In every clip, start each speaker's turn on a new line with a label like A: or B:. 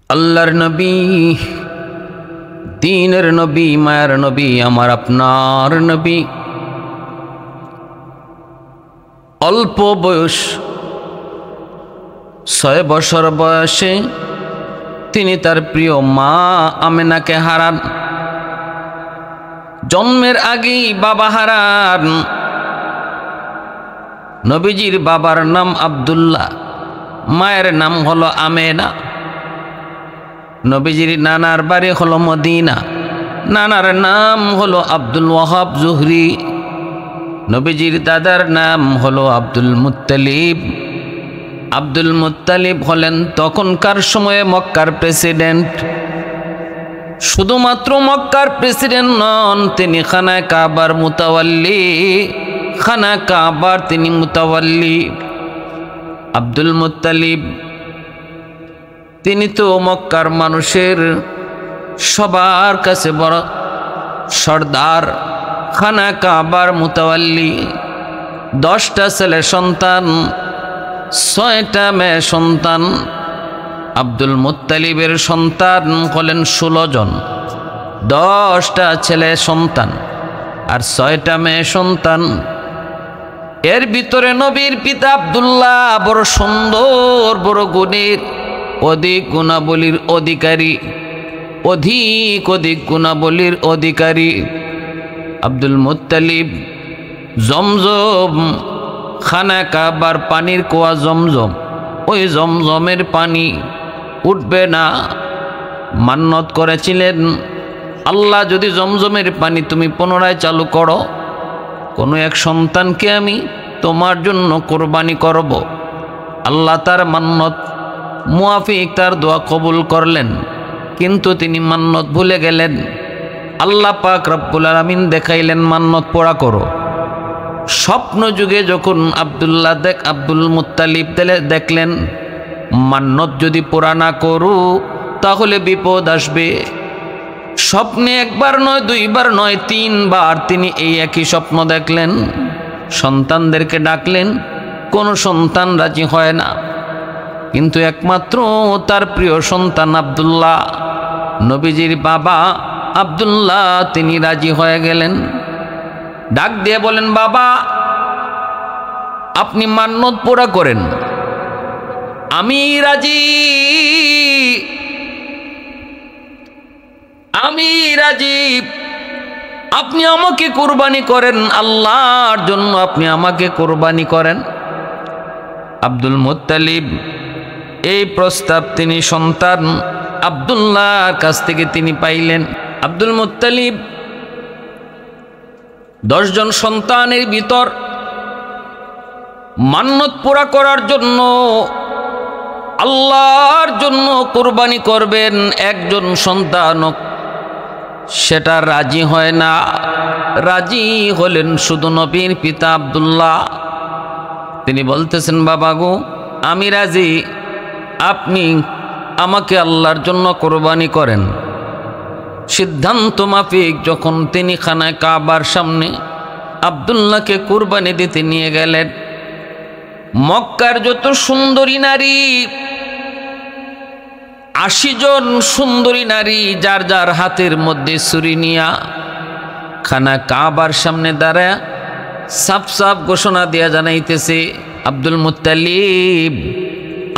A: আল্লাহর নবী, দ্বীনের নবী, মায়ের নবী, আমার আপনার নবী অল্প বয়স 6 বছর বয়সে তিনি তার প্রিয় মা আমেনাকে হারান। জন্মের আগেই বাবা হারান। নবীজির বাবার নাম আব্দুল্লাহ, মায়ের নাম হলো আমেনা। নবীজির নানার বাড়ি হলো মদিনা, নানার নাম হলো আব্দুল ওয়াহাব জুহরি। নবীজির দাদার নাম হলো আব্দুল মুত্তালিব। আব্দুল মুত্তালিব হলেন তখনকার সময়ে মক্কার প্রেসিডেন্ট। শুধুমাত্র মক্কার প্রেসিডেন্ট নন, তিনি খানা কাবার মুতাওয়াল্লি। খানা কাবার তিনি মুতাওয়াল্লি। আব্দুল মুত্তালিব তিনি তো মক্কার মানুষের সবার কাছে বড় সর্দার, খানা কাবার মুতাওয়াল্লি। 10টা ছেলে সন্তান, 6টা মেয়ে সন্তান। আব্দুল মুত্তালিবের সন্তান হলেন 16 জন, 10টা ছেলে সন্তান আর 6টা মেয়ে সন্তান। এর ভিতরে নবীর পিতা আব্দুল্লাহ বড় সুন্দর, বড় গুণের, অধিক গুণাবলীর অধিকারী, অধিক গুণাবলীর অধিকারী। আব্দুল মুত্তালিব জমজম, খানা কাবার পানির কুয়া জমজম, ওই জমজমের পানি উঠবে না মান্নত করেছিলেন, আল্লাহ যদি জমজমের পানি তুমি পুনরায় চালু করো, কোনো এক সন্তানকে আমি তোমার জন্য কোরবানি করব। আল্লাহ তার মান্নত মুআফিক তার দোয়া কবুল করলেন, কিন্তু তিনি মান্নত ভুলে গেলেন। আল্লাহ পাক রব্বুল আলামিন দেখাইলেন মান্নত পুরা করো। স্বপ্ন যুগে যখন আব্দুল মুত্তালিব দেখলেন মান্নত যদি পুরা না করু তাহলে বিপদ আসবে। স্বপ্নে একবার নয়, 2বার নয়, 3বার তিনি এই একই স্বপ্ন দেখলেন। সন্তানদেরকে ডাকলেন, কোনো সন্তান রাজি হয় না, কিন্তু একমাত্র তার প্রিয় সন্তান আব্দুল্লাহ, নবীজির বাবা আব্দুল্লাহ, তিনি রাজি হয়ে গেলেন। ডাক দিয়ে বলেন, বাবা আপনি মান্নত পুরা করেন, আমি রাজি, আমি রাজি। আপনি আমাকে কুরবানি করেন, আল্লাহর জন্য আপনি আমাকে কুরবানি করেন। আব্দুল মুত্তালিব এই প্রস্তাব তিনি সন্তান আব্দুল্লাহর কাছ থেকে তিনি পাইলেন। আব্দুল মুত্তালিব 10 জন সন্তানের ভিতর মান্নত পুরা করার জন্য, আল্লাহর জন্য কুরবানি করবেন, একজন সন্তান সেটা রাজি হয় না। রাজি হলেন শুধু নবীর পিতা আব্দুল্লাহ। তিনি বলতেছেন, বাবা গো আমি রাজি, আপনি আমাকে আল্লাহর জন্য কুরবানি করেন। সিদ্ধান্ত মাফিক যখন তিনি খানায় কাবার সামনে আব্দুল্লাহকে কুরবানি দিতে নিয়ে গেলেন, মক্কার যত সুন্দরী নারী, 80 জন সুন্দরী নারী যার যার হাতের মধ্যে ছুরি নিয়া খানা কাবার সামনে দাঁড়ায় সাফ সাফ ঘোষণা দিয়া জানাইতেছে, আব্দুল মুত্তালিব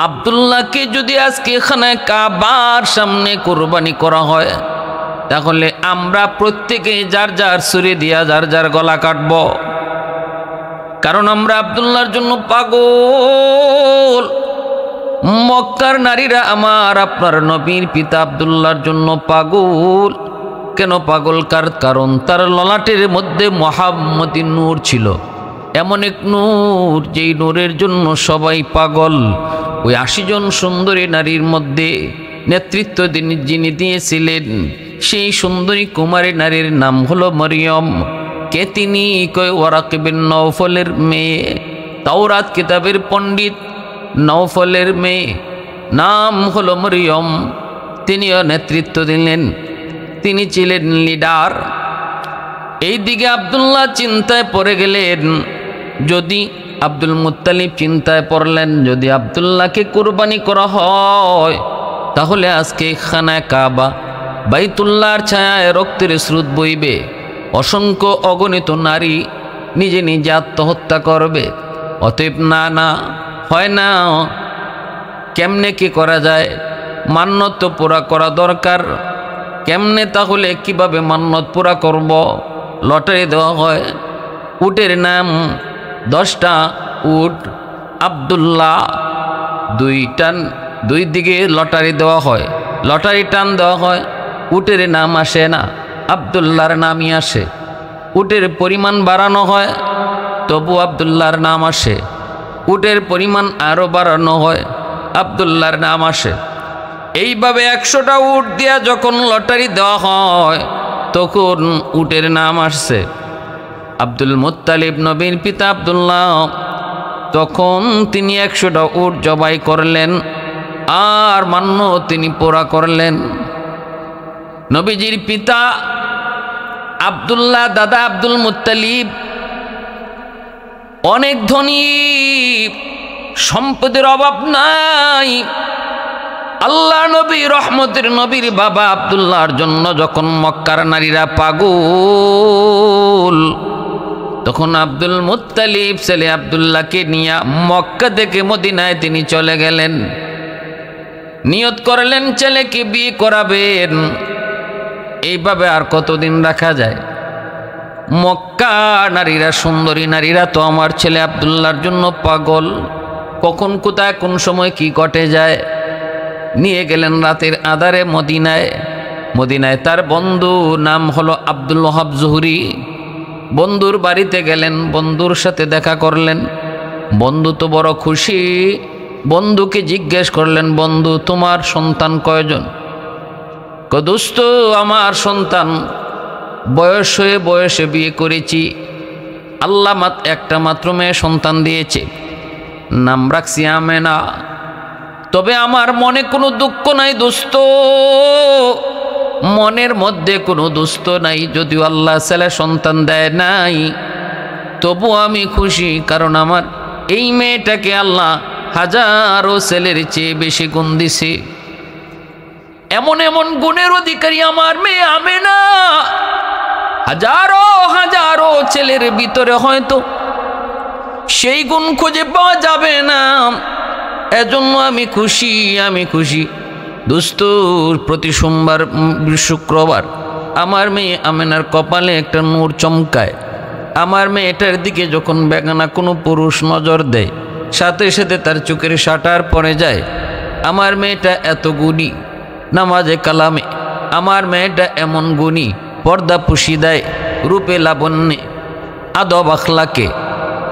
A: আব্দুল্লাহকে যদি আজকে খানা কাবার সামনে কুরবানি করা হয় তাহলে আমরা প্রত্যেকে যার যার ছুরি দিয়া যার যার গলা কাটব, কারণ আমরা আব্দুল্লাহর জন্য পাগল। মক্কার নারীরা আমার আপনার নবীর পিতা আব্দুল্লাহর জন্য পাগল। কেন পাগল? কারণ তার ললাটের মধ্যে মুহাম্মদী নূর ছিল, এমন এক নূর যেই নূরের জন্য সবাই পাগল। ওই 80 জন সুন্দরী নারীর মধ্যে নেতৃত্ব যিনি দিয়েছিলেন সেই সুন্দরী কুমারী নারীর নাম হলো মরিয়ম। কে তিনি? কয় ওয়ারাক বিন নওফলের মেয়ে, তাওরাত কিতাবের পণ্ডিত নওফলের মেয়ে, নাম হলো মরিয়ম। তিনিও নেতৃত্ব দিলেন, তিনি ছিলেন লিডার। এইদিকে আব্দুল্লাহ চিন্তায় পড়ে গেলেন, যদি আব্দুল মুত্তালিব চিন্তায় পড়লেন, যদি আব্দুল্লাহকে কুরবানি করা হয় তাহলে আজকে খানা কাবা বাইতুল্লাহর ছায়ায় রক্তের স্রোত বইবে, অসংখ্য অগণিত নারী নিজে নিজে আত্মহত্যা করবে। অতএব না হয় না, কেমনে কি করা যায়? মান্যত তো পুরা করা দরকার। কেমনে তাহলে কিভাবে মান্যত পুরা করব? লটারি দেওয়া হয়, উটের নাম 10টা উট, আব্দুল্লাহ দুই দিকে লটারি দেওয়া হয়, লটারি টান দেওয়া হয়, উটের নাম আসে না, আব্দুল্লাহর নামই আসে। উটের পরিমাণ বাড়ানো হয়, তবু আব্দুল্লাহর নাম আসে। উটের পরিমাণ আরও বাড়ানো হয়, আব্দুল্লাহর নাম আসে। এইভাবে 100টা উট দিয়া যখন লটারি দেওয়া হয়, তখন উটের নাম আসছে আব্দুল মুত্তালিব, নবীর পিতা আব্দুল্লাহ। তখন তিনি 100টা উট জবাই করলেন আর মান্য তিনি পোড়া করলেন। নবীজির পিতা আব্দুল্লাহ, দাদা আব্দুল মুত্তালিব অনেক ধনী, সম্পদের অভাব নাই। আল্লাহ নবী রহমতের নবীর বাবা আব্দুল্লাহর জন্য যখন মক্কার নারীরা পাগল, তখন আব্দুল মুত্তালিব ছেলে আব্দুল্লাহকে নিয়ে মক্কা থেকে মদিনায় তিনি চলে গেলেন। নিয়ত করলেন ছেলেকে বিয়ে করাবেন। এইভাবে আর কতদিন রাখা যায়? মক্কা নারীরা, সুন্দরী নারীরা তো আমার ছেলে আব্দুল্লাহর জন্য পাগল। কখন কোথায় কোন সময় কি ঘটে যায়। নিয়ে গেলেন রাতের আধারে মদিনায় তার বন্ধু নাম হলো আব্দুল ওহাব জুহরি। বন্ধুর বাড়িতে গেলেন, বন্ধুর সাথে দেখা করলেন। বন্ধু তো বড় খুশি। বন্ধুকে জিজ্ঞেস করলেন, বন্ধু তোমার সন্তান কয়জন? দোস্ত আমার সন্তান বয়সে বিয়ে করেছি, আল্লাহ একটা মাত্র মেয়ে সন্তান দিয়েছে, নাম রাখছি আমেনা। তবে আমার মনে কোনো দুঃখ নাই দোস্ত, মনের মধ্যে কোনো দুঃখ নাই। যদিও আল্লাহ ছেলে সন্তান দেয় নাই, তবু আমি খুশি, কারণ আমার এই মেয়েটাকে আল্লাহ হাজারো ছেলের চেয়ে বেশি গুণ দিছে। এমন এমন গুণের অধিকারী আমার মেয়ে আমেনা। হাজারো ছেলের ভিতরে হয়তো সেই গুণ খুঁজে পাওয়া যাবে না। এজন্য আমি খুশি। দোস্ত প্রতি সোমবার শুক্রবার আমার মেয়ে আমেনার কপালে একটা নূর চমকায়। আমার মেয়েটার দিকে যখন বেগানা কোনো পুরুষ নজর দেয়, সাথে সাথে তার চোখের শাটার পড়ে যায়। আমার মেয়েটা এত গুণী, নামাজে কালামে আমার মেয়েটা এমন গুণী, পর্দা পুষি দেয়, রূপে লাবণ্যে আদব আখলাকে।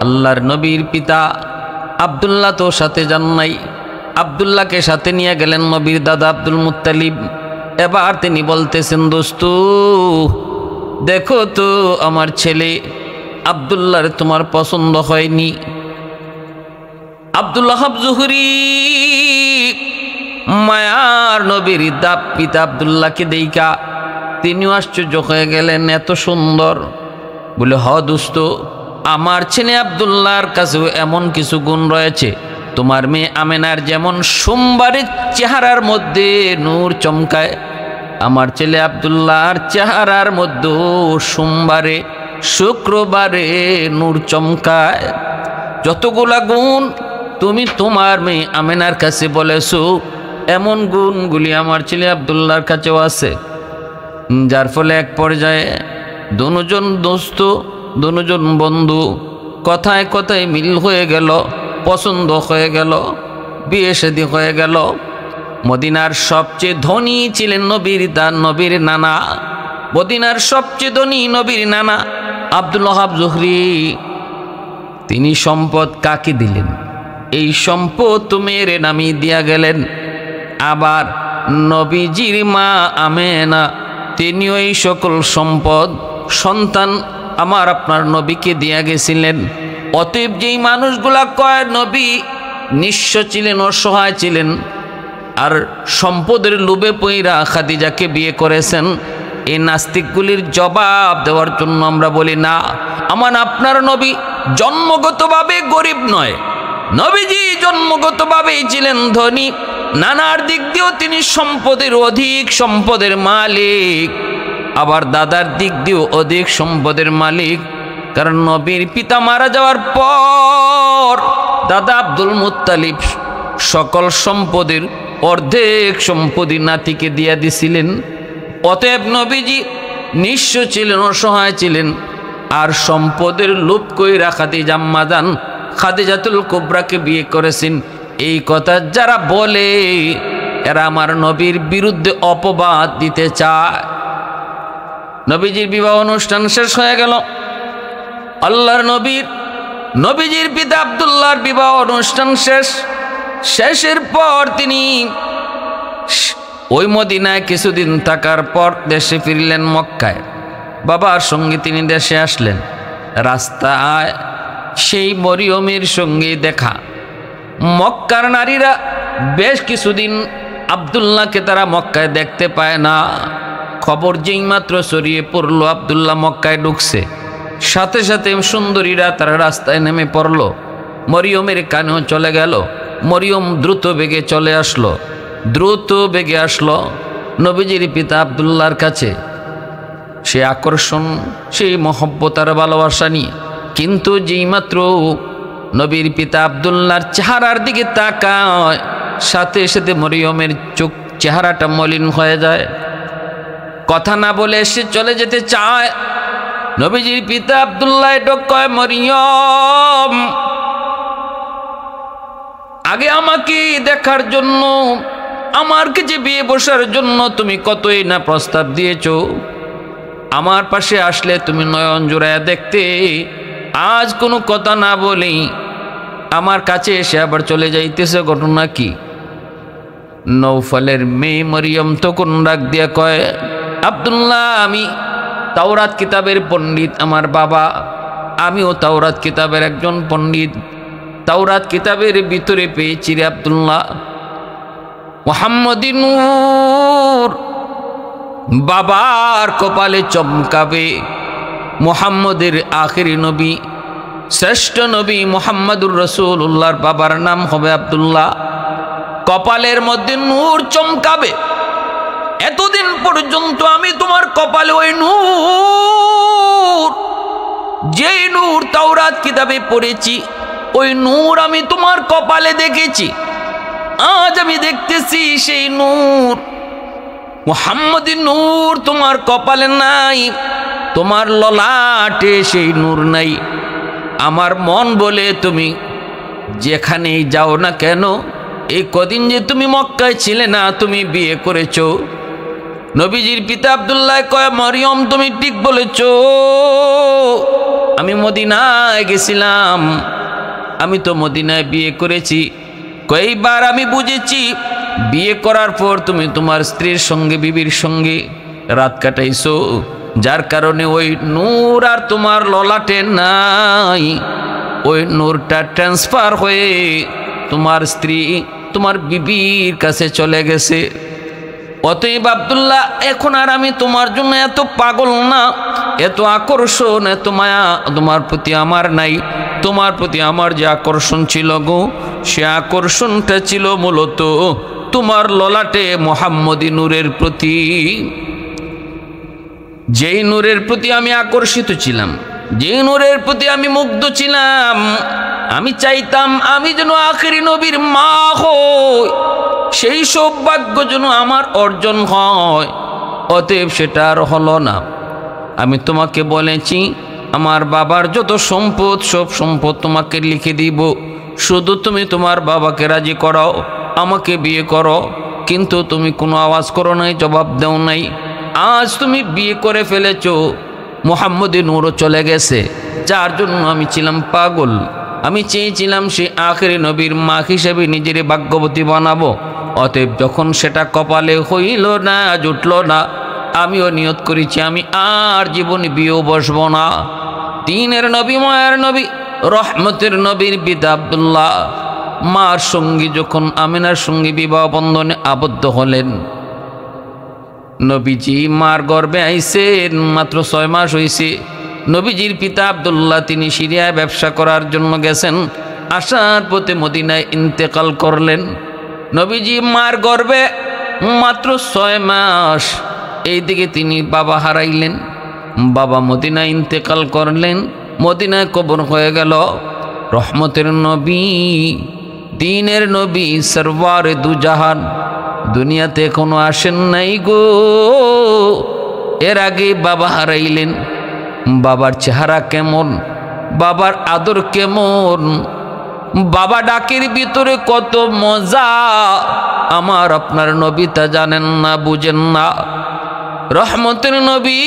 A: আল্লাহর নবীর পিতা আব্দুল্লাহ তো সাথে যান নাই, আব্দুল্লাহকে সাথে নিয়ে গেলেন নবীর দাদা আব্দুল মুত্তালিব। এবার তিনি বলতেছেন, দোস্ত দেখো তো আমার ছেলে আব্দুল্লাহর তোমার পছন্দ হয়নি। আব্দুল ওহাব জুহরি মায়ার নবীর পিতা আব্দুল্লাহকে দেইকা তিনিও আশ্চর্য হয়ে গেলেন, এত সুন্দর। বলে হ দোস্ত, আমার ছেলে আব্দুল্লাহর কাছেও এমন কিছু গুণ রয়েছে। তোমার মেয়ে আমেনার যেমন সোমবারের চেহারার মধ্যে নূর চমকায়, আমার ছেলে আব্দুল্লাহর চেহারার মধ্যে সোমবারে শুক্রবারে নূর চমকায়। যতগুলা গুণ তুমি তোমার মেয়ে আমেনার কাছে বলেছো, এমন গুণগুলি আমার ছেলে আব্দুল্লাহর কাছেও আছে। যার ফলে এক পর্যায়ে দুজন দোস্ত, দুজন বন্ধু কথায় কথায় মিল হয়ে গেল, পছন্দ হয়ে গেল, বিয়ে শাদী হয়ে গেল। মদিনার সবচেয়ে ধনী ছিলেন নবীর নানা। মদিনার সবচেয়ে ধনী নবীর নানা আব্দুল ওহাব জুহরি। তিনি সম্পদ কাকে দিলেন? এই সম্পদ মেয়ের নামে দিয়া গেলেন। আবার নবীজির মা আমেনা তিনিও এই সকল সম্পদ সন্তান আমার আপনার নবীকে দিয়া গেছিলেন। অতএব যেই মানুষগুলা কয় নবী নিঃস্ব ছিলেন, অসহায় ছিলেন, আর সম্পদের লোভে পইরা খাদিজাকে বিয়ে করেছেন, এই নাস্তিকগুলির জবাব দেওয়ার জন্য আমরা বলি না, আমার আপনার নবী জন্মগতভাবে গরিব নয়, নবীজি জন্মগতভাবেই ছিলেন ধনী। নানার দিক দিয়েও তিনি সম্পদের অধিক সম্পদের মালিক, আবার দাদার দিক দিয়েও অধিক সম্পদের মালিক। কারণ নবীর পিতা মারা যাওয়ার পর দাদা আব্দুল মুত্তালিব সকল সম্পদের অর্ধেক সম্পত্তি নাতিকে দিয়া দিছিলেন। অতএব নবীজি নিঃস্ব ছিলেন, অসহায় ছিলেন। আর সম্পদের লোভ কইরা খাদিজা আম্মা জান খাদিজাতুল কুবরাকে বিয়ে করেছেন। এই কথা যারা বলে এরা আমার নবীর বিরুদ্ধে অপবাদ দিতে চায়। নবীজির বিবাহ অনুষ্ঠান শেষ হয়ে গেল। আল্লাহর নবীজির পিতা আব্দুল্লাহর বিবাহ অনুষ্ঠান শেষের পর তিনি ওই মদিনায় কিছুদিন থাকার পর দেশে ফিরলেন মক্কায়। বাবার সঙ্গে তিনি দেশে আসলেন। রাস্তায় সেই মরিয়মের সঙ্গে দেখা। মক্কার নারীরা বেশ কিছুদিন আব্দুল্লাহকে তারা মক্কায় দেখতে পায় না। খবর যেই মাত্র ছড়িয়ে পড়ল আব্দুল্লাহ মক্কায় ঢুকছে, সাথে সাথে সুন্দরীরা তারা রাস্তায় নেমে পড়ল। মরিয়মের কানেও চলে গেল। মরিয়ম দ্রুত বেগে আসলো নবীজির পিতা আব্দুল্লাহর কাছে। সে আকর্ষণ, সেই মহব্বত আর ভালোবাসা নিয়ে। কিন্তু যেই মাত্র নবীর পিতা আব্দুল্লাহর চেহারার দিকে তাকায়, সাথে সাথে মরিয়মের চেহারাটা মলিন হয়ে যায়। কথা না বলে সে চলে যেতে চায়। নবীজির পিতা আব্দুল্লাহ কয়, মরিয়ম, আগে আমাকে দেখার জন্য, আমার কাছে বিয়ে বসার জন্য তুমি কতই না প্রস্তাব দিয়েছো। আমার পাশে আসলে তুমি নয়ন জোড়ায় দেখতে। আজ কোনো কথা না বলেই আমার কাছে এসে আবার চলে যাইতেছে, ঘটনা কি? নৌফলের মেয়ে মরিয়ম তখন ডাক দিয়া কয়, আব্দুল্লাহ, আমি তাওরাত কিতাবের পণ্ডিত, আমার বাবা, আমিও তাওরাত কিতাবের একজন পণ্ডিত। তাওরাত কিতাবের ভিতরে পেয়েছি রে আব্দুল্লাহ, মুহাম্মদী নূর বাবার কপালে চমকাবে। মুহাম্মদের আখেরি নবী, শ্রেষ্ঠ নবী মুহাম্মদুর রাসূলুল্লাহর বাবার নাম হবে আব্দুল্লাহ। কপালের মধ্যে নূর চমকাবে। এতদিন পর্যন্ত আমি তোমার কপালে ওই নূর, যেই নূর তাওরাত কিতাবে পড়েছি, ওই নূর আমি তোমার কপালে দেখেছি। আজ আমি দেখতেছি সেই নূর, মুহাম্মদী নূর তোমার কপালে নাই, তোমার ললাটে সেই নূর নাই। আমার মন বলে তুমি যেখানেই যাও না কেন, এই কদিন যে তুমি মক্কায় ছিলে না, তুমি বিয়ে করেছো। নবীজির পিতা আব্দুল্লাহ কয়, মরিয়ম, তুমি ঠিক বলেছ। আমি মদিনায় গেছিলাম, আমি তো মদিনায় বিয়ে করেছি। কয়েকবার আমি বুঝেছি, বিয়ে করার পর তুমি তোমার স্ত্রীর সঙ্গে, বিবির সঙ্গে রাত কাটাইছো, যার কারণে ওই নূর আর তোমার ললাটে নাই। ওই নূরটা ট্রান্সফার হয়ে তোমার স্ত্রী, তোমার বিবির কাছে চলে গেছে। অতএব আব্দুল্লাহ, এখন আর আমি তোমার জন্য এত পাগল না, এত আকর্ষণ, এত মায়া তোমার প্রতি আমার নাই। তোমার প্রতি আমার যে আকর্ষণ ছিল গো, সে আকর্ষণটা ছিল মূলত তোমার ললাটে মুহাম্মদী নূরের প্রতি। যেই নূরের প্রতি আমি আকর্ষিত ছিলাম, যেই নূরের প্রতি আমি মুগ্ধ ছিলাম, আমি চাইতাম আমি যেন আখেরি নবীর মা হই, সেই সৌভাগ্য যেন আমার অর্জন হয়। অতএব সেটা আর হলো না। আমি তোমাকে বলেছি, আমার বাবার যত সম্পদ, সব সম্পদ তোমাকে লিখে দিব, শুধু তুমি তোমার বাবাকে রাজি করাও, আমাকে বিয়ে করো। কিন্তু তুমি কোনো আওয়াজ করো নাই, জবাব দাও নাই। আজ তুমি বিয়ে করে ফেলেছো, মুহাম্মদী নূরও চলে গেছে, যার জন্য আমি ছিলাম পাগল। আমি চেয়েছিলাম সে আখেরি নবীর মা হিসেবে নিজের ভাগ্যবতী বানাবো। অতএব যখন সেটা কপালে হইল না, জুটল না, আমিও নিয়ত করেছি আমি আর জীবনে বিয়েও বসবো না। দ্বীনের নবী, মায়ের নবী, রহমতের নবীর পিতা আব্দুল্লাহ মার সঙ্গী যখন আমিনার সঙ্গে বিবাহ বন্ধনে আবদ্ধ হলেন, নবীজি মার গর্ভে আইসেন, মাত্র 6 মাস হয়েছে। নবীজির পিতা আব্দুল্লাহ তিনি সিরিয়ায় ব্যবসা করার জন্য গেছেন, আসার পথে মদিনায় ইন্তেকাল করলেন। নবীজি মার গর্ভে মাত্র 6 মাস, এইদিকে তিনি বাবা হারাইলেন। বাবা মদিনায় ইন্তেকাল করলেন, মদিনায় কবর হয়ে গেল। রহমতের নবী, দ্বীনের নবী, সরওয়ারে দু জাহান দুনিয়াতে এখনো আসেন নাই গো। এর আগে বাবা হারাইলেন। বাবার চেহারা কেমন, বাবার আদর কেমন, বাবা ডাকের ভিতরে কত মজা, আমার আপনার নবী তা জানেন না, বুঝেন না। রহমতের নবী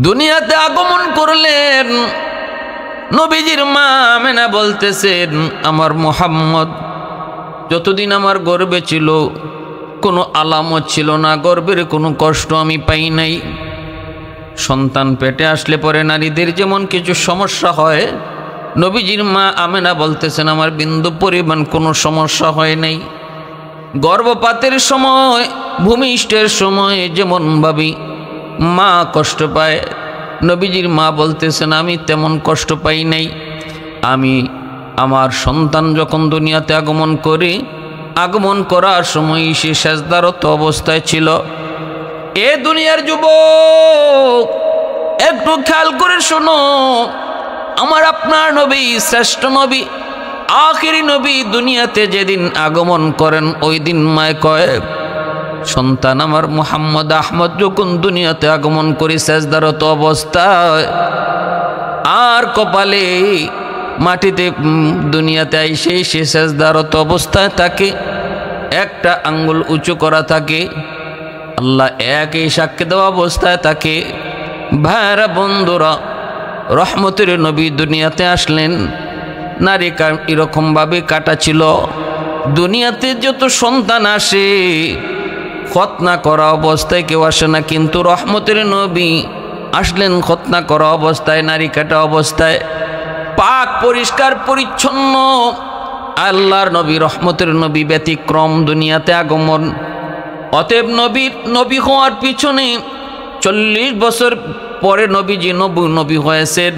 A: দুনিয়াতে আগমন করলেন। নবীজির মা আমেনা বলতেছেন, আমার মুহাম্মদ যতদিন আমার গর্ভে ছিল কোনো আলামত ছিল না, গর্ভের কোনো কষ্ট আমি পাই নাই। সন্তান পেটে আসলে পরে নারীদের যেমন কিছু সমস্যা হয়, নবীজির মা আমেনা বলতেছেন আমার বিন্দু পরিমাণ কোনো সমস্যা হয় নাই। গর্ভপাতের সময়, ভূমিষ্ঠের সময় যেমন ভাবি মা কষ্ট পায়, নবীজির মা বলতেছেন আমি তেমন কষ্ট পাই নাই। আমি আমার সন্তান যখন দুনিয়াতে আগমন করি, আগমন করার সময় সে সেজদারত অবস্থায় ছিল। এ দুনিয়ার যুবক একটু খেয়াল করে শোনো, আমার আপনার নবী, শ্রেষ্ঠ নবী, আখিরি নবী দুনিয়াতে যেদিন আগমন করেন ওই দিন মায় কয়, সন্তান আমার মুহাম্মদ আহমদ যখন দুনিয়াতে আগমন করি সেজদারত অবস্থায়, আর কপালে মাটিতে দুনিয়াতে আইসে সে সেজদারত অবস্থায় থাকে, একটা আঙ্গুল উঁচু করা থাকে, আল্লাহ একই সাক্ষী দেওয়া অবস্থায় থাকে। ভাইরা বন্ধুরা, রহমতের নবী দুনিয়াতে আসলেন, নারী এরকমভাবে কাটা ছিল। দুনিয়াতে যত সন্তান আসে খতনা করা অবস্থায় কেউ আসে না, কিন্তু রহমতের নবী আসলেন খতনা করা অবস্থায়, নারী কাটা অবস্থায়, পাক পরিষ্কার পরিচ্ছন্ন। আল্লাহর নবী, রহমতের নবী ব্যতিক্রম দুনিয়াতে আগমন। অতএব নবী হওয়ার পিছনে 40 বছর পরে নবীজি নবী হয়েছেন,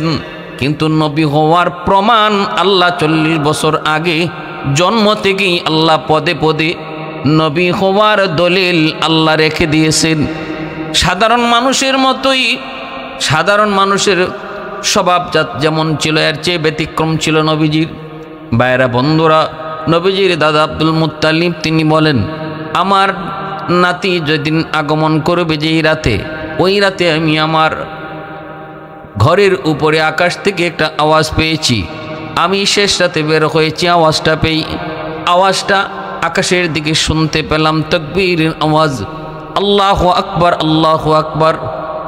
A: কিন্তু নবী হওয়ার প্রমাণ আল্লাহ 40 বছর আগে জন্ম থেকেই আল্লাহ পদে পদে নবী হওয়ার দলিল আল্লাহ রেখে দিয়েছেন। সাধারণ মানুষের মতোই, সাধারণ মানুষের স্বভাবজাত যেমন ছিল এর চেয়ে ব্যতিক্রম ছিল নবীজির। ভাইরা বন্ধুরা, নবীজির দাদা আব্দুল মুত্তালিব তিনি বলেন, আমার নাতি যেদিন আগমন করবে যেই রাতে, ওই রাতে আমি আমার ঘরের উপরে আকাশ থেকে একটা আওয়াজ পেয়েছি। আমি শেষ রাতে বের হয়েছি, আওয়াজটা পেয়ে আওয়াজটা আকাশের দিকে শুনতে পেলাম তাকবীরের আওয়াজ, আল্লাহু আকবার, আল্লাহু আকবার,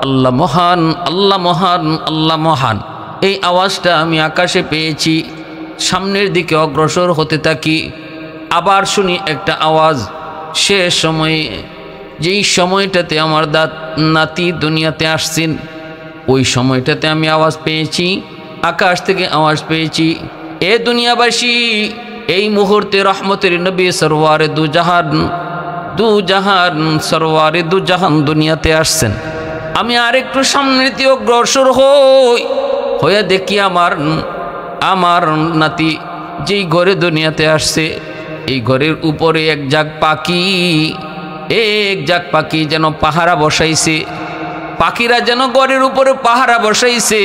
A: আল্লাহ মহান, আল্লাহ মহান, আল্লাহ মহান। এই আওয়াজটা আমি আকাশে পেয়েছি। সামনের দিকে অগ্রসর হতে থাকি, আবার শুনি একটা আওয়াজ। শেষ সময়ে, যেই সময়টাতে আমার নাতি দুনিয়াতে আসছেন, ওই সময়টাতে আমি আওয়াজ পেয়েছি, আকাশ থেকে আওয়াজ পেয়েছি, এ দুনিয়াবাসী, এই মুহূর্তে রহমতের নবী সরওয়ারে দু জাহান সরওয়ারে দু জাহান দুনিয়াতে আসছেন। আমি আরেকটু সামনের দিকে অগ্রসর হয়ে দেখি আমার নাতি যেই ঘরে দুনিয়াতে আসছে, এই ঘরের উপরে এক ঝাঁক পাখি যেন পাহারা বসাইছে। পাখিরা যেন ঘরের উপরে পাহারা বসাইছে,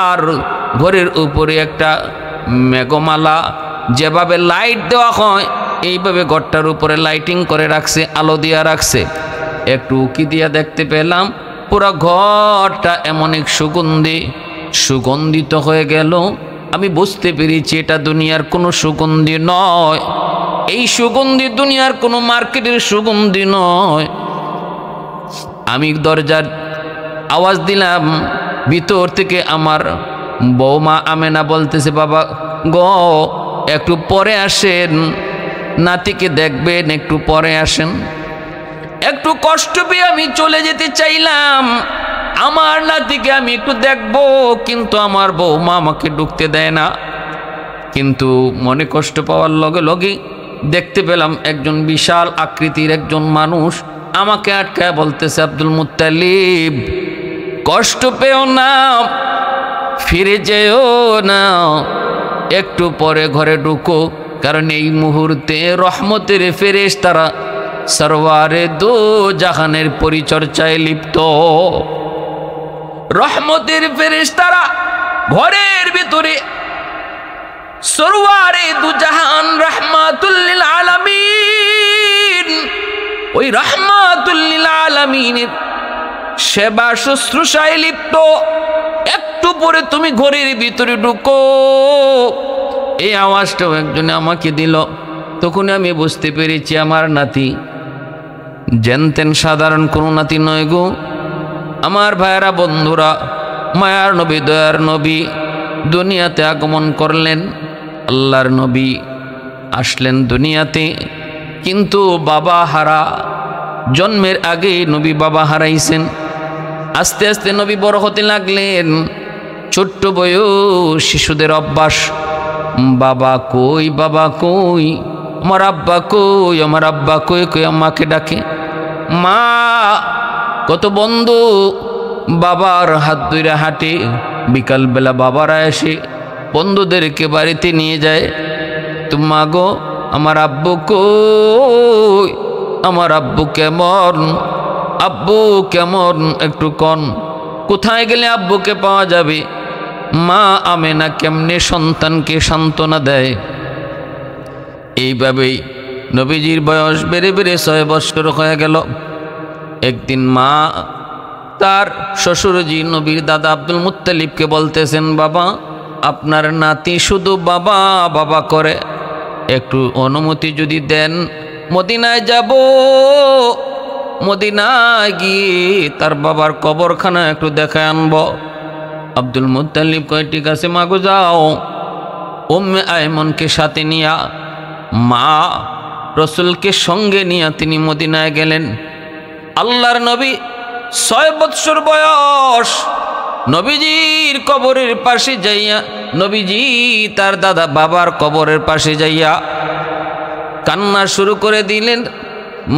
A: আর ঘরের উপরে একটা মেঘমালা, যেভাবে লাইট দেওয়া হয় এইভাবে ঘরটার উপরে লাইটিং করে রাখছে, আলো দিয়া রাখছে। একটু উকি দিয়া দেখতে পেলাম পুরো ঘরটা এমন এক সুগন্ধিত হয়ে গেল। আমি বুঝতে পেরেছি এটা দুনিয়ার কোনো সুগন্ধি নয়, এই সুগন্ধি দুনিয়ার কোনো মার্কেটের সুগন্ধি নয়। আমি দরজার আওয়াজ দিলাম, ভিতর থেকে আমার বৌমা আমেনা বলতেছে, বাবা গো একটু পরে আসেন, নাতিকে দেখবেন, একটু পরে আসেন। একটু কষ্ট পেয়ে আমি চলে যেতে চাইলাম, আমার নাতিকে আমি একটু দেখবো, কিন্তু আমার বৌমা আমাকে ঢুকতে দেয় না। কিন্তু মনে কষ্ট পাওয়ার লগে লগে দেখতে পেলাম একজন বিশাল আকৃতির একজন মানুষ আমাকে আটকায় বলতেছে, আব্দুল মুত্তালিব কষ্ট পেও না, ফিরে যেও না, একটু পরে ঘরে ঢুকো, কারণ এই মুহূর্তে রহমতের ফেরেশতারা সরওয়ারে দো জাহানের পরিচর্যায় লিপ্ত। রহমতের ফেরেশতারা ঘরের ভিতরে সরওয়ারে দু জাহান রাহমাতুল লিল আলামিন, ওই রাহমাতুল লিল আলামিনের সেবা শুশ্রূষায় লিপ্ত। একটু পরে তুমি ঘরের ভিতরে ঢুকো, এই আওয়াজটাও একজনে আমাকে দিল। তখন আমি বুঝতে পেরেছি আমার নাতি জেনতেন সাধারণ কোনো নাতি নয় গো। আমার ভাইয়েরা, বন্ধুরা, মায়ার নবী, দয়ার নবী দুনিয়াতে আগমন করলেন। আল্লাহর নবী আসলেন দুনিয়াতে, কিন্তু বাবা হারা। জন্মের আগে নবী বাবা হারাইছেন। আস্তে আস্তে নবী বড় হতে লাগলেন। ছোট্ট বয়স শিশুদের অভ্যাস, বাবা কই, বাবা কই, আমার আব্বা কই, আমার আব্বা কই কই আম্মাকে ডাকে। মা কত বন্ধু বাবার হাত ধরে হাঁটে, বিকালবেলা বাবারা এসে বন্ধুদেরকে বাড়িতে নিয়ে যায়। তো মা গো, আমার আব্বু কই, আমার আব্বু কেমন, আব্বু কেমন, একটু কন, কোথায় গেলে আব্বুকে পাওয়া যাবে? মা আমেনা কেমনে সন্তানকে সান্ত্বনা দেয়। এইভাবেই নবীজির বয়স বেড়ে বেড়ে 6 বছর হয়ে গেল। একদিন মা তার শ্বশুরজি নবীর দাদা আব্দুল মুত্তালিবকে বলতেছেন, বাবা আপনার নাতি শুধু বাবা বাবা করে, একটু অনুমতি যদি দেন মদিনায় যাব, মদিনায় গিয়ে তার বাবার কবরখানা একটু দেখায় আনব। আব্দুল মুত্তালিব কয়, ঠিক আছে মাগো যাও। উম্মে আয়মনকে সাথে নিয়া, মা রসুলকে সঙ্গে নিয়ে তিনি মদিনায় গেলেন। আল্লাহর নবী 6 বৎসর বয়স, নবীজির কবরের পাশে যাইয়া, নবীজি তার দাদা বাবার কবরের পাশে যাইয়া কান্না শুরু করে দিলেন।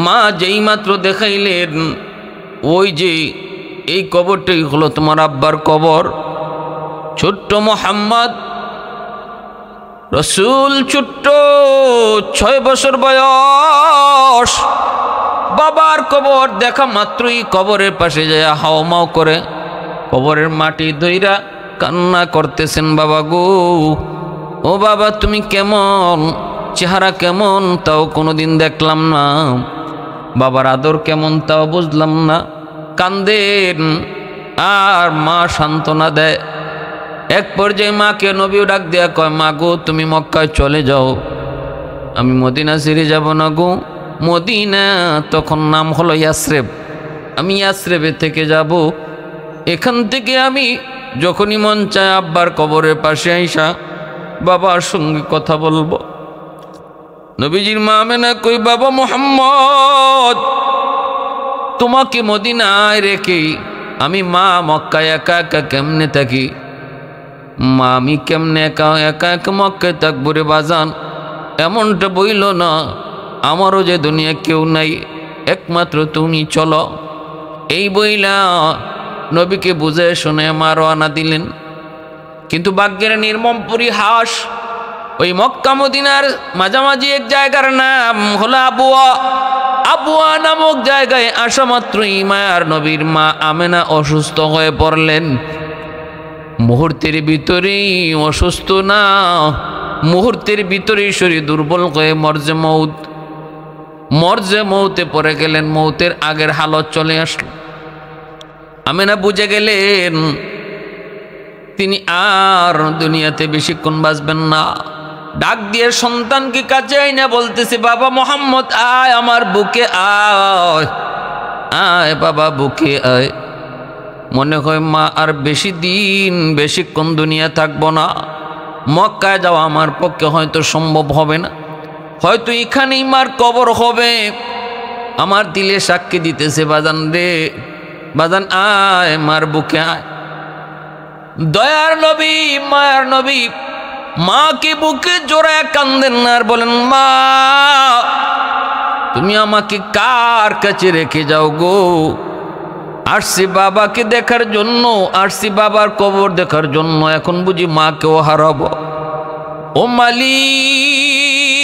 A: মা যেই মাত্র দেখাইলেন, ওই যে এই কবরটাই হলো তোমার আব্বার কবর। ছোট্ট মোহাম্মদ রসুল, ছোট্ট 6 বছর বয়স, বাবার কবর দেখা মাত্রই কবরের পাশে যায় হাওমাও করে কবরের মাটি ধইরা কান্না করতেছেন। বাবা গো, ও বাবা তুমি কেমন, চেহারা কেমন তাও কোনোদিন দেখলাম না, বাবার আদর কেমন তাও বুঝলাম না। কান্দেন আর মা সান্ত্বনা দেয়। এক পর্যায়ে মাকে নবীও ডাক দেয়া কয়, মা গো তুমি মক্কায় চলে যাও, আমি মদিনা ছেড়ে যাব না গো। মদিনা তখন নাম হলো ইয়াসরেব, আমি ইয়াসরেবে থেকে যাব। এখান থেকে আমি যখনই মন চায় আব্বার কবরের পাশে আইসা বাবার সঙ্গে কথা বলবো। নবীজির মা আমেনা কই, বাবা মুহাম্মদ তোমাকে মদিনায় রেখে আমি মা মক্কায় একা একা কেমনে থাকি? মা আমি কেমনে একা একা মক্কায় থাকবো রে বাজান, এমনটা বইল না, আমারও যে দুনিয়া কেউ নাই, একমাত্র তুমি চলো। এই বইলা নবীকে বুঝে শুনে মা রওনা দিলেন। কিন্তু ভাগ্যের নির্মম পরিহাস, ওই মক্কা মদিনার মাঝামাঝি এক জায়গার নাম হলো আবুয়া। আবুয়া নামক জায়গায় আসা মাত্রই মায়ার নবীর মা আমেনা অসুস্থ হয়ে পড়লেন। মুহূর্তের ভিতরেই অসুস্থ না, মুহূর্তের ভিতরেই শরীর দুর্বল হয়ে মর্জে মৌতে পড়ে গেলেন। মৌতের আগের হালত চলে আসলো। আমেনা বুঝে গেলেন তিনি আর দুনিয়াতে বেশিক্ষণ বাঁচবেন না। ডাক দিয়ে সন্তানকে কাছে আইনা বলতেছে, বাবা মোহাম্মদ আয় আমার বুকে আয়, আয় বাবা বুকে আয়। মনে হয় মা আর বেশি দিন বেশিক্ষণ দুনিয়া থাকবো না, মক্কায় যাওয়া আমার পক্ষে হয়তো সম্ভব হবে না, হয়তো এখানেই মার কবর হবে। আমার দিলে সাক্ষী দিতেছে, বাজান রে বাজান আয় মার বুকে আয়। দয়ার নবী মায়ার নবী মাকে বুকে জোড়ায় কান্দেন আর বলেন, মা তুমি আমাকে কার কাছে রেখে যাও গো? আসছি বাবাকে দেখার জন্য, আসছি বাবার কবর দেখার জন্য, এখন বুঝি মাকেও হারাবো। ও মালিক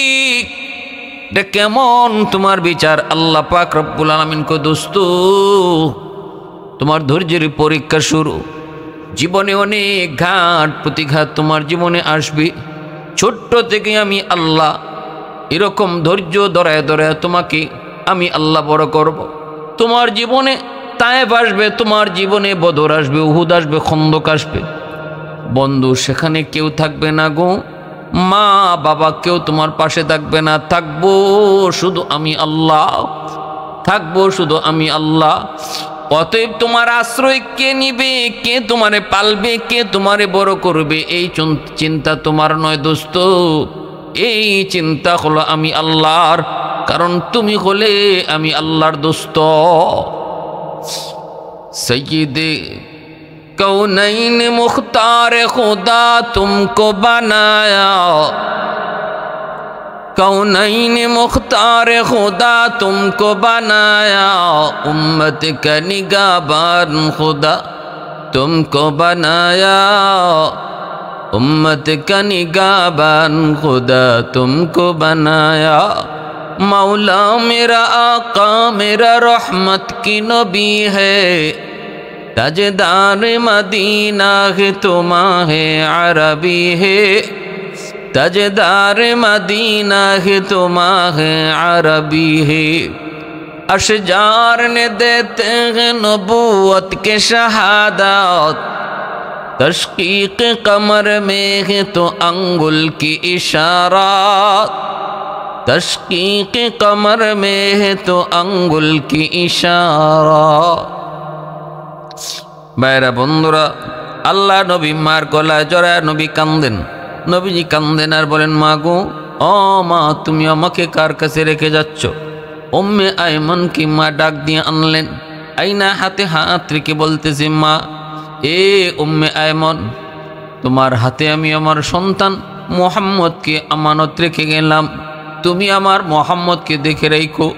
A: এটা কেমন তোমার বিচার? আল্লাহ পাক রব্বুল আলামিন কো দোস্ত, তোমার ধৈর্যের পরীক্ষা শুরু। জীবনে অনেক ঘাট প্রতিঘাত তোমার জীবনে আসবে। ছোট্ট থেকে আমি আল্লাহ এরকম ধৈর্য ধরায় ধরায় তোমাকে আমি আল্লাহ বড় করব। তোমার জীবনে তায়েফ আসবে, তোমার জীবনে বদর আসবে, উহুদ আসবে, খন্দক আসবে। বন্ধু সেখানে কেউ থাকবে না গো, মা বাবা কেউ তোমার পাশে থাকবে না, থাকবো শুধু আমি আল্লাহ, থাকবো শুধু আমি আল্লাহ। অতএব তোমার আশ্রয় কে নিবে, কে তোমারে পালবে, কে তোমারে বড় করবে, এই চিন্তা তোমার নয় দোস্ত, এই চিন্তা হলো আমি আল্লাহর। কারণ তুমি হলে আমি আল্লাহর দোস্ত। সৈয়দে কৌনৈন মুখতার খুদা তুমকো বানায়া, कौनैन मुख्तार खुदा तुमको बनाया, उम्मत का निगाहबान खुदा तुमको बनाया, उम्मत का निगाहबान खुदा तुमको बनाया। मौला मेरा आका मेरा रहमत की नबी है, ताजदार मदीना है तुम्हारे अरबी है, ताजदार मदीना है तुम्हारे अरबी है। अशजार ने देते हैं नबूवत के शहादत, तशकीक कमर में है तो अंगुल की इशारात, तशकीक कमर में है तो अंगुल की इशारात। मेरा बंधुरा अल्लाह नबी मार गला जरा नबी कांदेन, নবীজি কান্দেন আর বলেন, মা গো, ও মা তুমি আমাকে কার কাছে রেখে যাচ্ছ? উম্মে আয়মন কি মা ডাক দিয়ে আনলেন, আইনা হাতে হাত রেখে বলতেছে, মা এ উম্মে আয়মন, তোমার হাতে আমি আমার সন্তান মুহাম্মদকে আমানত রেখে গেলাম, তুমি আমার মুহাম্মদকে দেখে রাখো।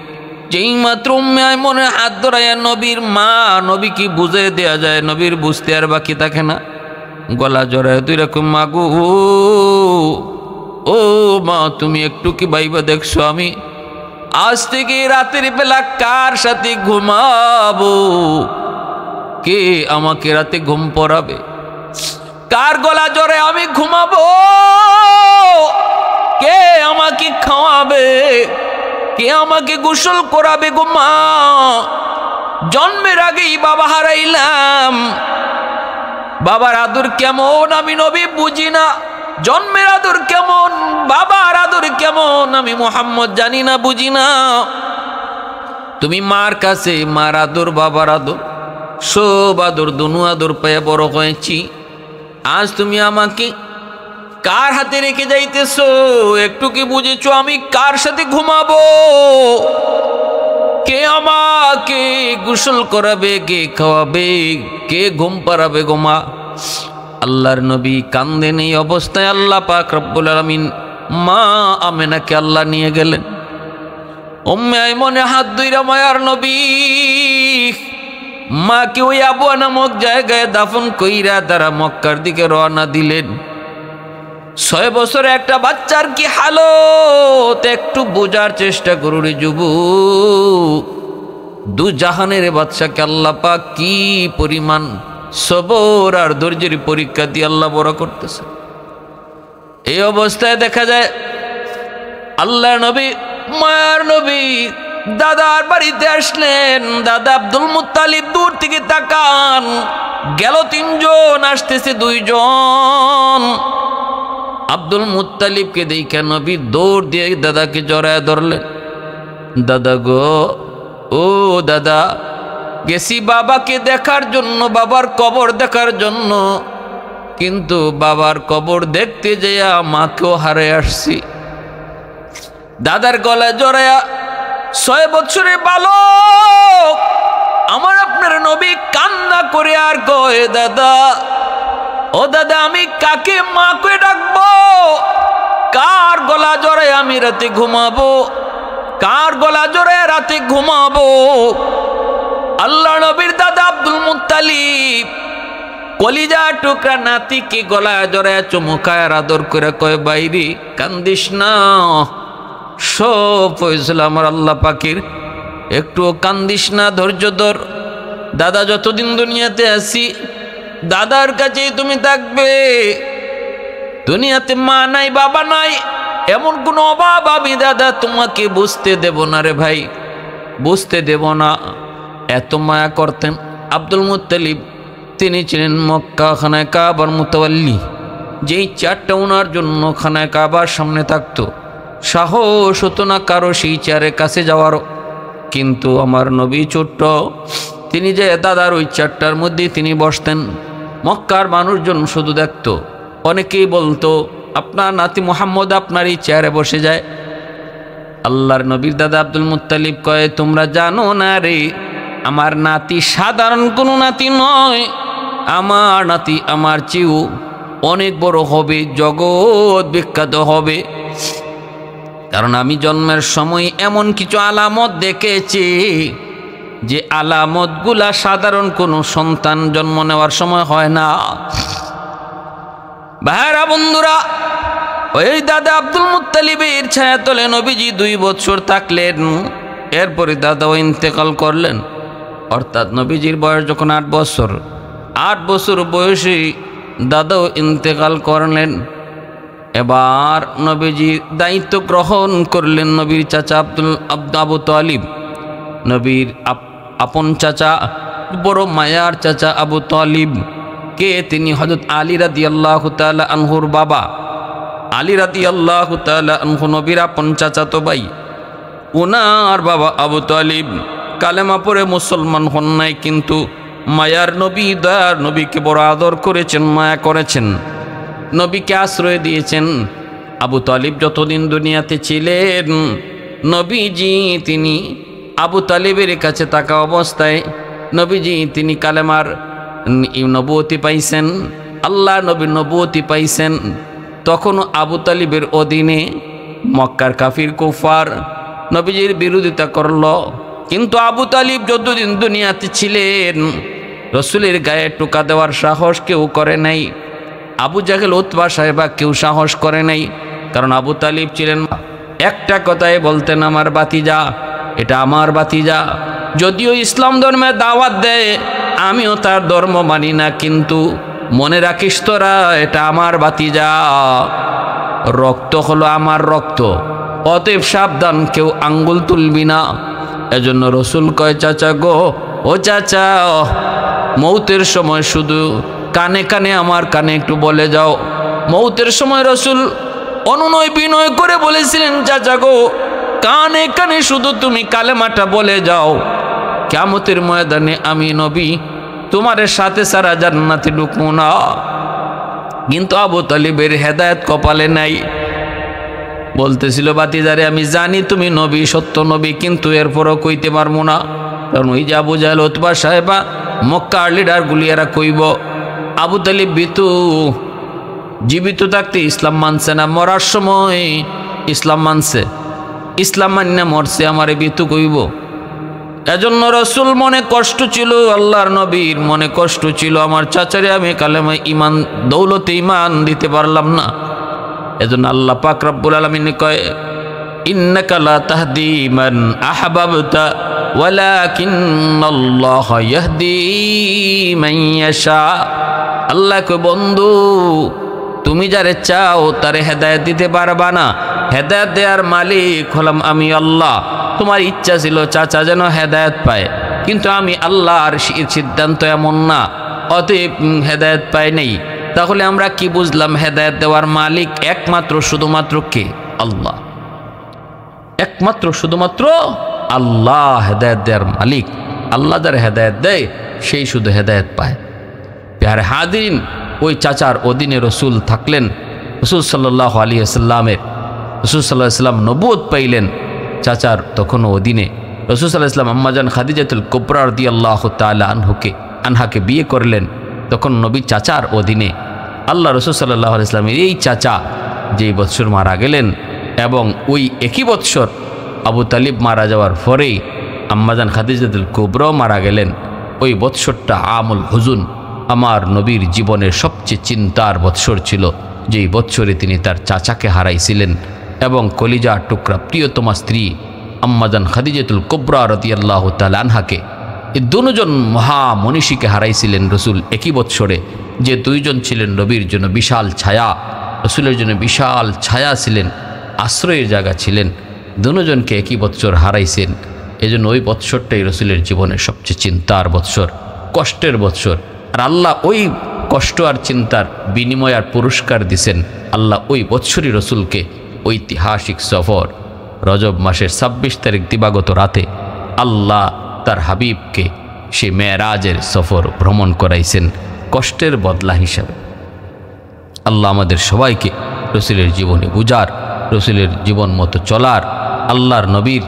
A: যেই মাত্র উম্মে আয়মনের হাত ধরাইয়া নবীর মা, নবী কি বুঝে দেয়া যায়, নবীর বুঝতে আর বাকি থাকে না, গলা জড়ায় তুই রকম, মাগো ও মা তুমি একটু কি ভাইবা দেখছো আমি আজ থেকে রাতের বেলা কার সাথে ঘুমাবো? কে আমাকে রাতে ঘুম পড়াবে? কার গলা জড়ে আমি ঘুমাবো? কে আমাকে খাওয়াবে? কে আমাকে গোসল করাবে গো মা? জন্মের আগেই বাবা হারাইলাম, বাবার আদর কেমন আমি নবী বুঝি না, জন্মের আদর কেমন, বাবার আদর কেমন আমি মুহাম্মদ জানি না, বুঝি না। তুমি মার কাছে মার আদর বাবার আদর সব আদর দুনু আদর পেয়ে বড় হয়েছি, আজ তুমি আমাকে কার হাতে রেখে যাইতেছো? একটু কি বুঝেছো আমি কার সাথে ঘুমাবো? কে আমাকে গোসল করাবে, কে খাওয়াবে, কে ঘুম পাড়াবে গো মা? আল্লাহর নবী কান্দেন। এই অবস্থায় আল্লাহ পাক রব্বুল আলামিন মা আমেনাকে আল্লাহ নিয়ে গেলেন। উম্মে আইমনে হাত ধইরা মায়ার নবী মাকে ওই আবুয়া নামক জায়গায় দাফন কইরা তারা মক্কার দিকে রওনা দিলেন। 6 বছরে একটা বাচ্চার কি হালত একটু বোঝার চেষ্টা করো রে যুবক। দু জাহানের বাদশাকে আল্লাহ পাক কি পরিমাণ সবর আর ধৈর্যের পরীক্ষা দিয়ে আল্লাহ বড় করতেছে। এই অবস্থায় দেখা যায় আল্লাহ নবী মায়ার নবী দাদার বাড়িতে আসলেন। দাদা আব্দুল মুত্তালিব দূর থেকে তাকান, গেল 3 জন, আসতেছে 2 জন। আব্দুল মুত্তালিবকে দেখে নবী দৌড় দিয়ে দাদাকে জড়ায় ধরলেন। দাদা গো, ও দাদা, গেছি বাবাকে দেখার জন্য, বাবার কবর দেখার জন্য, কিন্তু বাবার কবর দেখতে যেয়া মাকেও হারে আসছি। দাদার গলায় জড়ায়া 6 বছরের বালক আমার আপনার নবী কান্না করে আর কয়, দাদা ও দাদা, আমি কাকে মা কয়ে ডাকবো? কার গলা জড়ায় আমি রাতে ঘুমাবো? কার গলা জড়ায় রাতে ঘুমাবো? আল্লাহ নবীর দাদা আব্দুল মুত্তালিব কলিজা টুকরা নাতিকে গলা জড়ায় চুমুকায় আদর করে কয়, বাইরে কান্দিস না, সব ফয়সালা আমার আল্লাহ পাকের। একটুও কান্দিস না, ধৈর্য ধর। দাদা যতদিন দুনিয়াতে আছি দাদার কাছেই তুমি থাকবে। দুনিয়াতে মা নাই, বাবা নাই, এমন কোনো অভাব আমি দাদা তোমাকে বুঝতে দেব না রে ভাই, বুঝতে দেব না। এত মায়া করতেন আব্দুল মুত্তালিব। তিনি ছিলেন মক্কা খানায় কাবার মুতাওয়াল্লি। যেই চেয়ারটা ওনার জন্য খানায় কাবার সামনে থাকতো, সাহস হতো না কারো সেই চেয়ারের কাছে যাওয়ারও। কিন্তু আমার নবী ছোট্ট, তিনি যে দাদার ওই চেয়ারটার মধ্যে তিনি বসতেন। মক্কার মানুষজন শুধু দেখতো। অনেকেই বলতো আপনার নাতি মুহাম্মদ আপনার এই চেয়ারে বসে যায়। আল্লাহর নবীর দাদা আব্দুল মুত্তালিব কয়, তোমরা জানো না রে, আমার নাতি সাধারণ কোনো নাতি নয়। আমার নাতি আমার চেয়েও অনেক বড় হবে, জগৎ বিখ্যাত হবে। কারণ আমি জন্মের সময় এমন কিছু আলামত দেখেছি যে আলামতগুলা সাধারণ কোনো সন্তান জন্ম নেওয়ার সময় হয় না। ভাইরা বন্ধুরা, ওই দাদা আব্দুল মুত্তালিবের ছায়াতলে নবীজি 2 বছর থাকলেন। এরপরে দাদাও ইন্তেকাল করলেন। অর্থাৎ নবীজির বয়স যখন 8 বছর, 8 বছর বয়সে দাদাও ইন্তেকাল করলেন। এবার নবীজি দায়িত্ব গ্রহণ করলেন নবীর চাচা আবু তালিব। নবীর আপন চাচা, বড় মায়ার চাচা আবু তালিব কে, তিনি হযরত আলী রাদিয়াল্লাহু তাআলা আনহুর বাবা। আলী রাদিয়াল্লাহু তাআলা আনহু নবীর আপন চাচাতো ভাই। ওনার বাবা আবু তালিব কালেমা পড়ে মুসলমান হন নাই, কিন্তু মায়ার নবী, দয়ার নবীকে বড় আদর করেছেন, মায়া করেছেন, নবীকে আশ্রয় দিয়েছেন। আবু তালিব যতদিন দুনিয়াতে ছিলেন, নবীজি তিনি আবু তালিবের কাছে থাকা অবস্থায় নবীজি তিনি কালেমার নবুয়তি পাইছেন, আল্লাহ নবীর নবুয়তি পাইছেন। তখনও আবু তালিবের অধীনে মক্কার কাফির কুফার নবীজির বিরোধিতা করল। কিন্তু আবু তালিব যতদিন দুনিয়াতে ছিলেন, রসুলের গায়ে টোকা দেওয়ার সাহস কেউ করে নাই। আবু জাহেল, উতবা সাহেবা কেউ সাহস করে নাই। কারণ আবু তালিব ছিলেন, একটা কথাই বলতেন, আমার বাতিজা, এটা আমার বাতিজা। যদিও ইসলাম ধর্মে দাওয়াত দেয়, আমিও তার ধর্ম মানি না, কিন্তু মনে রাখিস তোরা, এটা আমার বাতিজা, রক্ত হলো আমার রক্ত, অতএব সাবধান, কেউ আঙ্গুল তুলবি না। এজন্য রসুল কয়, চাচা গো, ও চাচা, মৌতের সময় শুধু কানে কানে আমার কানে একটু বলে যাও। মৌতের সময় রসুল অনুনয় বিনয় করে বলেছিলেন, চাচা গো, কানে কানে শুধু তুমি কালেমাটা বলে যাও, কিয়ামতের ময়দানে আমি নবী তোমার সাথে সারা জান্নাতে ঢুকবো না। কিন্তু আবু তালিবের হেদায়েত কপালে নাই। বলতেছিল, বাতিজারে, আমি জানি তুমি নবী, সত্য নবী, কিন্তু এরপরও কইতে পারবো না। কারণ ওই যে আবু জাহেল, উতবা সাহেবা, মক্কার লিডারগুলি, এরা কইব আবু তালিব বিতু, জীবিত থাকতে ইসলাম মানছে না, মরার সময় ইসলাম মানছে, ইসলাম মান্য মরছে, আমারে বিতু কইব। এজন্য রসুল মনে কষ্ট ছিল, আল্লাহর নবীর মনে কষ্ট ছিল, আমার চাচারে আমি কালেমা ইমান দৌলতে ইমান দিতে পারলাম না। এজন্য আল্লাহ পাক রব্বুল আলামিন কয়, ইন্নাকা লা তাহদি মান আহবাবতা ওয়ালাকিন্নাল্লাহ ইয়াহদি মান ইয়াশা। আল্লাহ কয়, বন্ধু, তুমি যারে চাও তারে হেদায়েত দিতে পারবা না, হেদায়েত দেওয়ার মালিক হলাম আমি আল্লাহ। তোমার ইচ্ছা ছিল চাচা যেন হেদায়েত পায়, কিন্তু আমি আল্লাহর সিদ্ধান্ত এমন না, অতএব হেদায়েত পায় নাই। তাহলে আমরা কি বুঝলাম? হেদায়েত দেওয়ার মালিক একমাত্র শুধুমাত্র কে? আল্লাহ। একমাত্র শুধুমাত্র আল্লাহ হেদায়েত দেওয়ার মালিক। আল্লাহ যারা হেদায়েত দেয় সেই শুধু হেদায়েত পায়। প্যারে হাদিন, ওই চাচার অধীনে রসুল থাকলেন। রসুল সাল্লাল্লাহু আলাইহি ওয়াসাল্লামের, রসুল সাল্লাল্লাহু আলাইহি ওয়াসাল্লাম নবুয়ত পাইলেন চাচার তখনও অধীনে। রসুল সাল্লাল্লাহু আলাইহি ওয়াসাল্লাম আম্মাজান খাদিজাতুল কুবরা রাদিয়াল্লাহু তাআলা আনহাকে বিয়ে করলেন, তখন নবী চাচার অধীনে। আল্লাহ রসুল সাল্লাল্লাহু আলাইহি ওয়াসাল্লামের এই চাচা যেই বৎসর মারা গেলেন, এবং ওই একই বৎসর আবু তালিব মারা যাওয়ার পরেই আম্মাজান খাদিজাতুল কুবরাও মারা গেলেন। ওই বৎসরটা আমুল হুজুন, আমার নবীর জীবনের সবচেয়ে চিন্তার বৎসর ছিল, যেই বৎসরে তিনি তার চাচাকে হারাইছিলেন। এবং কলিজার টুকরা প্রিয়তমা স্ত্রী আম্মাজান খাদিজাতুল কুবরা রাদিয়াল্লাহু তাআলা আনহাকে, এই দুজন মহামনীষীকে হারাইছিলেন রসুল একই বৎসরে, যে দুইজন ছিলেন নবীর জন্য বিশাল ছায়া, রসুলের জন্য বিশাল ছায়া ছিলেন, আশ্রয়ের জায়গা ছিলেন। দুজনকে একই বৎসর হারাইছেন। এজন্য ওই বৎসরটাই রসুলের জীবনের সবচেয়ে চিন্তার বৎসর, কষ্টের বৎসর। আর আল্লাহ ওই কষ্ট আর চিন্তার বিনিময় আর পুরস্কার দিছেন। আল্লাহ ওই বৎসরই রসুলকে ঐতিহাসিক সফর রজব মাসের ২৬ তারিখ দিবাগত রাতে আল্লাহ তার হাবিবকে সে মেরাজের সফর ভ্রমণ করাইছেন কষ্টের বদলা হিসাবে। আল্লাহ আমাদের সবাইকে রসুলের জীবনে বুঝার, রসুলের জীবন মতো চলার, আল্লাহর নবীর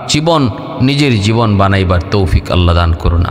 A: জীবন নিজের জীবন বানাইবার তৌফিক আল্লাহ দান করুন।